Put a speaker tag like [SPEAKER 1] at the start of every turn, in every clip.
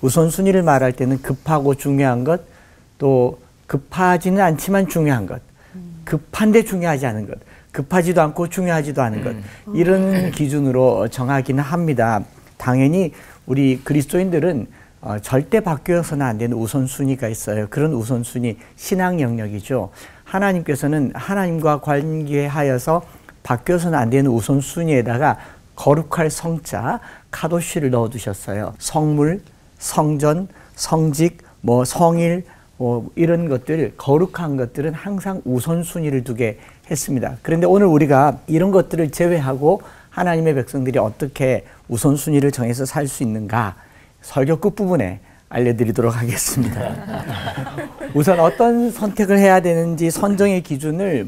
[SPEAKER 1] 우선순위를 말할 때는 급하고 중요한 것, 또 급하지는 않지만 중요한 것, 급한데 중요하지 않은 것, 급하지도 않고 중요하지도 않은 것, 이런 기준으로 정하기는 합니다. 당연히 우리 그리스도인들은 절대 바뀌어서는 안 되는 우선순위가 있어요. 그런 우선순위, 신앙 영역이죠. 하나님께서는 하나님과 관계하여서 바뀌어서는 안 되는 우선순위에다가 거룩할 성자, 카도시를 넣어두셨어요. 성물, 성전, 성직, 성일, 이런 것들, 거룩한 것들은 항상 우선순위를 두게 했습니다. 그런데 오늘 우리가 이런 것들을 제외하고 하나님의 백성들이 어떻게 우선순위를 정해서 살 수 있는가, 설교 끝부분에 알려드리도록 하겠습니다. 우선 어떤 선택을 해야 되는지 선정의 기준을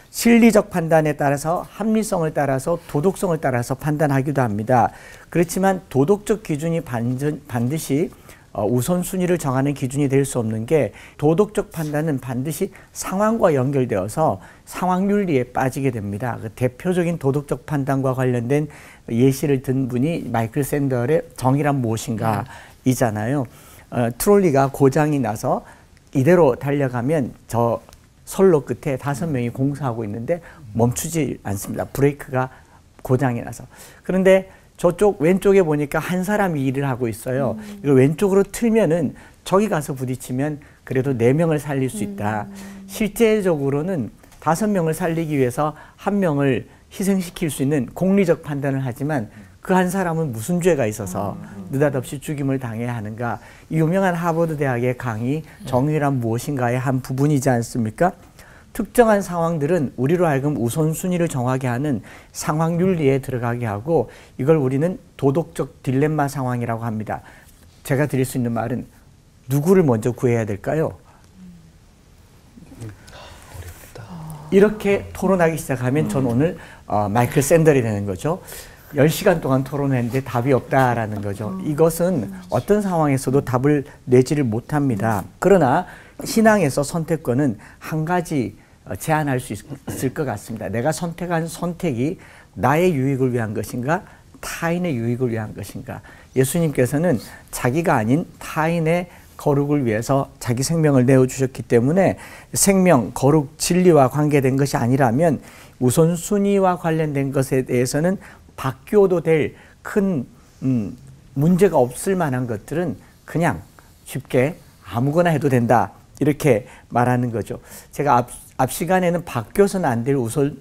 [SPEAKER 1] 실리적 판단에 따라서, 합리성을 따라서, 도덕성을 따라서 판단하기도 합니다. 그렇지만 도덕적 기준이 반드시 우선순위를 정하는 기준이 될 수 없는 게, 도덕적 판단은 반드시 상황과 연결되어서 상황윤리에 빠지게 됩니다. 그 대표적인 도덕적 판단과 관련된 예시를 든 분이 마이클 샌델의 정의란 무엇인가 이잖아요. 트롤리가 고장이 나서 이대로 달려가면 저 선로 끝에 5명이 공사하고 있는데 멈추지 않습니다. 브레이크가 고장이 나서. 그런데 저쪽 왼쪽에 보니까 한 사람이 일을 하고 있어요. 이걸 왼쪽으로 틀면은 저기 가서 부딪히면 그래도 4명을 살릴 수 있다. 실제적으로는 5명을 살리기 위해서 1명을 희생시킬 수 있는 공리적 판단을 하지만 그 한 사람은 무슨 죄가 있어서 느닷없이 죽임을 당해야 하는가. 이 유명한 하버드 대학의 강의 정의란 무엇인가의 한 부분이지 않습니까? 특정한 상황들은 우리로 하여금 우선순위를 정하게 하는 상황윤리에 들어가게 하고, 이걸 우리는 도덕적 딜레마 상황이라고 합니다. 제가 드릴 수 있는 말은 누구를 먼저 구해야 될까요? 어렵다. 이렇게 토론하기 시작하면 전 오늘 마이클 샌델이 되는 거죠. 10시간 동안 토론했는데 답이 없다라는 거죠. 이것은 어떤 상황에서도 답을 내지를 못합니다. 그러나 신앙에서 선택권은 한 가지 제한할 수 있을 것 같습니다. 내가 선택한 선택이 나의 유익을 위한 것인가, 타인의 유익을 위한 것인가. 예수님께서는 자기가 아닌 타인의 거룩을 위해서 자기 생명을 내어주셨기 때문에 생명, 거룩, 진리와 관계된 것이 아니라면 우선순위와 관련된 것에 대해서는 바뀌어도 될 큰 문제가 없을 만한 것들은 그냥 쉽게 아무거나 해도 된다, 이렇게 말하는 거죠. 제가 앞 시간에는 바뀌어서는 안 될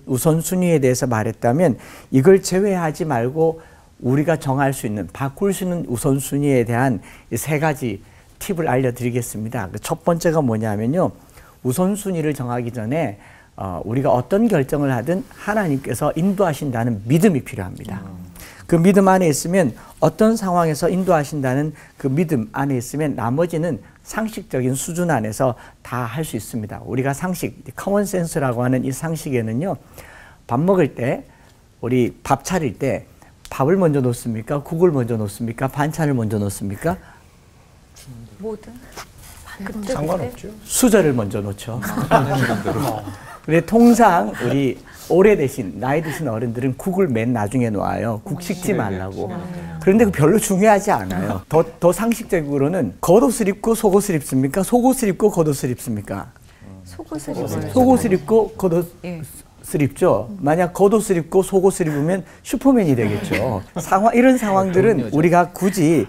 [SPEAKER 1] 우선순위에 대해서 말했다면, 이걸 제외하지 말고 우리가 정할 수 있는, 바꿀 수 있는 우선순위에 대한 3가지 팁을 알려드리겠습니다. 첫 번째가 뭐냐면요, 우선순위를 정하기 전에 우리가 어떤 결정을 하든 하나님께서 인도하신다는 믿음이 필요합니다. 그 믿음 안에 있으면, 어떤 상황에서 인도하신다는 그 믿음 안에 있으면 나머지는 상식적인 수준 안에서 다 할 수 있습니다. 우리가 상식, 커먼 센스라고 하는 이 상식에는요, 밥 먹을 때, 우리 밥 차릴 때 밥을 먼저 놓습니까? 국을 먼저 놓습니까? 반찬을 먼저 놓습니까?
[SPEAKER 2] 뭐든
[SPEAKER 3] 상관없죠.
[SPEAKER 1] 수저를 먼저 놓죠. 근데 통상 우리 오래되신, 나이 드신 어른들은 국을 맨 나중에 놓아요. 국 식지 말라고. 그런데 별로 중요하지 않아요. 더 상식적으로는 겉옷을 입고 속옷을 입습니까? 속옷을 입고 겉옷을 입습니까?
[SPEAKER 2] 속옷을 입어요.
[SPEAKER 1] 속옷을 입고 겉옷을 입죠. 만약 겉옷을 입고 속옷을 입으면 슈퍼맨이 되겠죠. 이런 상황들은 우리가 굳이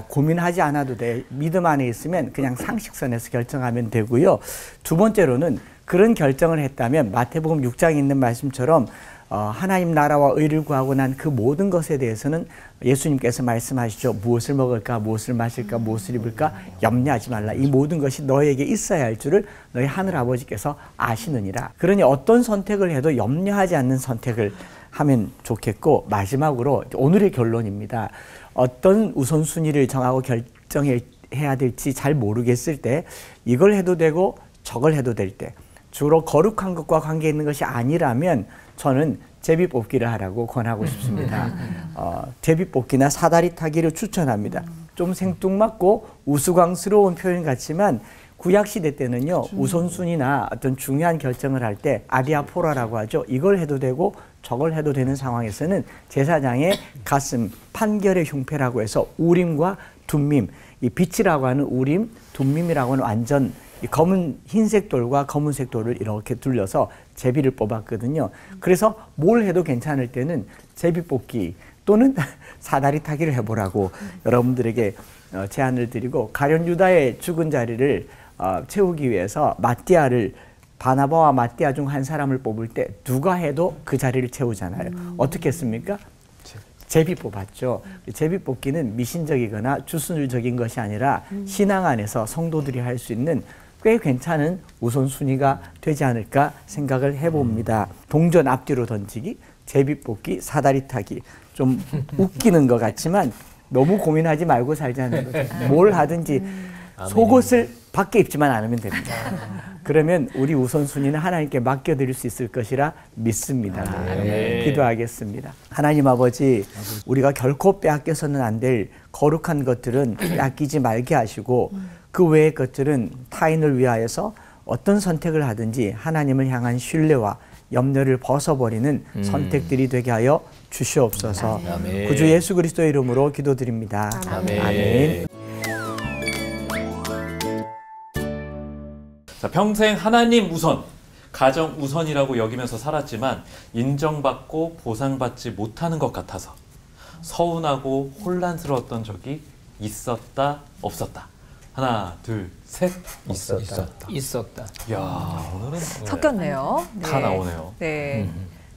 [SPEAKER 1] 고민하지 않아도 돼. 믿음 안에 있으면 그냥 상식선에서 결정하면 되고요. 두 번째로는 그런 결정을 했다면 마태복음 6장에 있는 말씀처럼 하나님 나라와 의를 구하고 난 그 모든 것에 대해서는 예수님께서 말씀하시죠. 무엇을 먹을까, 무엇을 마실까, 무엇을 입을까 염려하지 말라. 이 모든 것이 너에게 있어야 할 줄을 너희 하늘 아버지께서 아시느니라. 그러니 어떤 선택을 해도 염려하지 않는 선택을 하면 좋겠고, 마지막으로 오늘의 결론입니다. 어떤 우선순위를 정하고 결정해야 될지 잘 모르겠을 때, 이걸 해도 되고 저걸 해도 될 때, 주로 거룩한 것과 관계 있는 것이 아니라면 저는 제비뽑기를 하라고 권하고 싶습니다. 제비뽑기나 사다리 타기를 추천합니다. 좀 생뚱맞고 우스꽝스러운 표현 같지만 구약시대 때는요, 우선순위나 어떤 중요한 결정을 할 때 아디아포라라고 하죠. 이걸 해도 되고 저걸 해도 되는 상황에서는 제사장의 가슴, 판결의 흉패라고 해서 우림과 둠밈, 이 빛이라고 하는 우림, 둠밈이라고 하는 완전 이 검은 흰색 돌과 검은색 돌을 이렇게 둘러서 제비를 뽑았거든요. 그래서 뭘 해도 괜찮을 때는 제비 뽑기 또는 사다리 타기를 해보라고 여러분들에게 제안을 드리고, 가룟 유다의 죽은 자리를 채우기 위해서 바나바와 마띠아 중 한 사람을 뽑을 때 누가 해도 그 자리를 채우잖아요. 어떻게 했습니까? 제비 뽑았죠. 제비 뽑기는 미신적이거나 주술적인 것이 아니라 신앙 안에서 성도들이 할 수 있는 꽤 괜찮은 우선순위가 되지 않을까 생각을 해봅니다. 동전 앞뒤로 던지기, 제비 뽑기, 사다리 타기. 좀 웃기는 것 같지만 너무 고민하지 말고 살자는 거죠. 뭘 하든지 속옷을 밖에 입지만 않으면 됩니다. 그러면 우리 우선순위는 하나님께 맡겨드릴 수 있을 것이라 믿습니다. 기도하겠습니다. 하나님 아버지, 우리가 결코 빼앗겨서는 안 될 거룩한 것들은 빼앗기지 말게 하시고, 그 외의 것들은 타인을 위하여서 어떤 선택을 하든지 하나님을 향한 신뢰와 염려를 벗어버리는 선택들이 되게 하여 주시옵소서. 구주 예수 그리스도의 이름으로 기도드립니다. 아멘.
[SPEAKER 4] 자, 평생 하나님 우선, 가정 우선이라고 여기면서 살았지만 인정받고 보상받지 못하는 것 같아서 서운하고 혼란스러웠던 적이 있었다, 없었다. 하나, 둘, 셋.
[SPEAKER 3] 있었다.
[SPEAKER 4] 이야, 오늘은
[SPEAKER 2] 섞였네요.
[SPEAKER 4] 다 나오네요.
[SPEAKER 2] 네.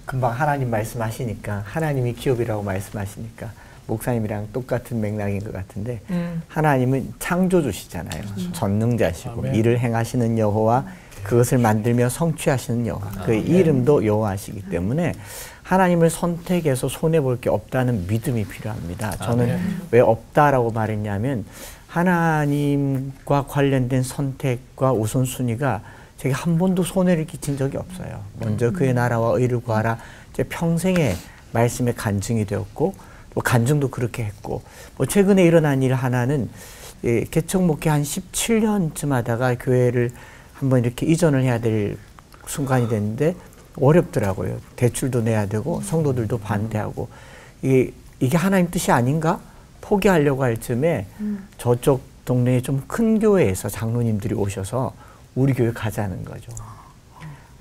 [SPEAKER 1] 금방 하나님 말씀하시니까, 하나님이 기업이라고 말씀하시니까 목사님이랑 똑같은 맥락인 것 같은데, 하나님은 창조주시잖아요. 전능자시고 일을 행하시는 여호와, 그것을 만들며 성취하시는 여호와, 그 이름도 여호와시기 때문에 하나님을 선택해서 손해볼 게 없다는 믿음이 필요합니다. 저는 왜 없다라고 말했냐면, 하나님과 관련된 선택과 우선순위가 제가 한 번도 손해를 끼친 적이 없어요. 먼저 그의 나라와 의를 구하라. 제 평생의 말씀의 간증이 되었고, 또 간증도 그렇게 했고, 최근에 일어난 일 하나는, 개척 목회 한 17년쯤 하다가 교회를 한번 이렇게 이전을 해야 될 순간이 됐는데 어렵더라고요. 대출도 내야 되고 성도들도 반대하고, 이게 하나님 뜻이 아닌가? 포기하려고 할 즈음에 저쪽 동네에 좀 큰 교회에서 장로님들이 오셔서 우리 교회 가자는 거죠.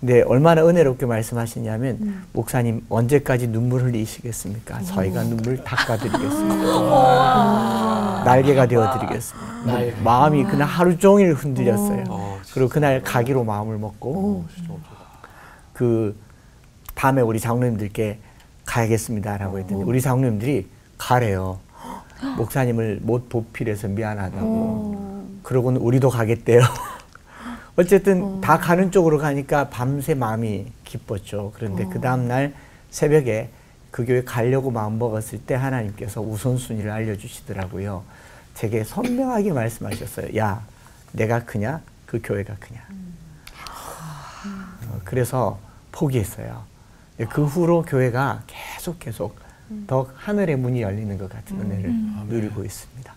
[SPEAKER 1] 근데 얼마나 은혜롭게 말씀하시냐면, 목사님 언제까지 눈물 흘리시겠습니까? 저희가 눈물 닦아드리겠습니다. 날개가 되어드리겠습니다. 마음이 그날 하루 종일 흔들렸어요. 그리고 그날 가기로 마음을 먹고, 그 밤에 우리 장로님들께 가야겠습니다라고 했더니 우리 장로님들이 가래요. 목사님을 못 보필해서 미안하다고. 그러고는 우리도 가겠대요. 어쨌든 다 가는 쪽으로 가니까 밤새 마음이 기뻤죠. 그런데 그 다음날 새벽에 그 교회 가려고 마음먹었을 때 하나님께서 우선순위를 알려주시더라고요. 제게 선명하게 말씀하셨어요. 야, 내가 크냐? 그 교회가 크냐? 그래서 포기했어요. 그 후로 교회가 계속 더 하늘의 문이 열리는 것 같은 은혜를 누리고 있습니다.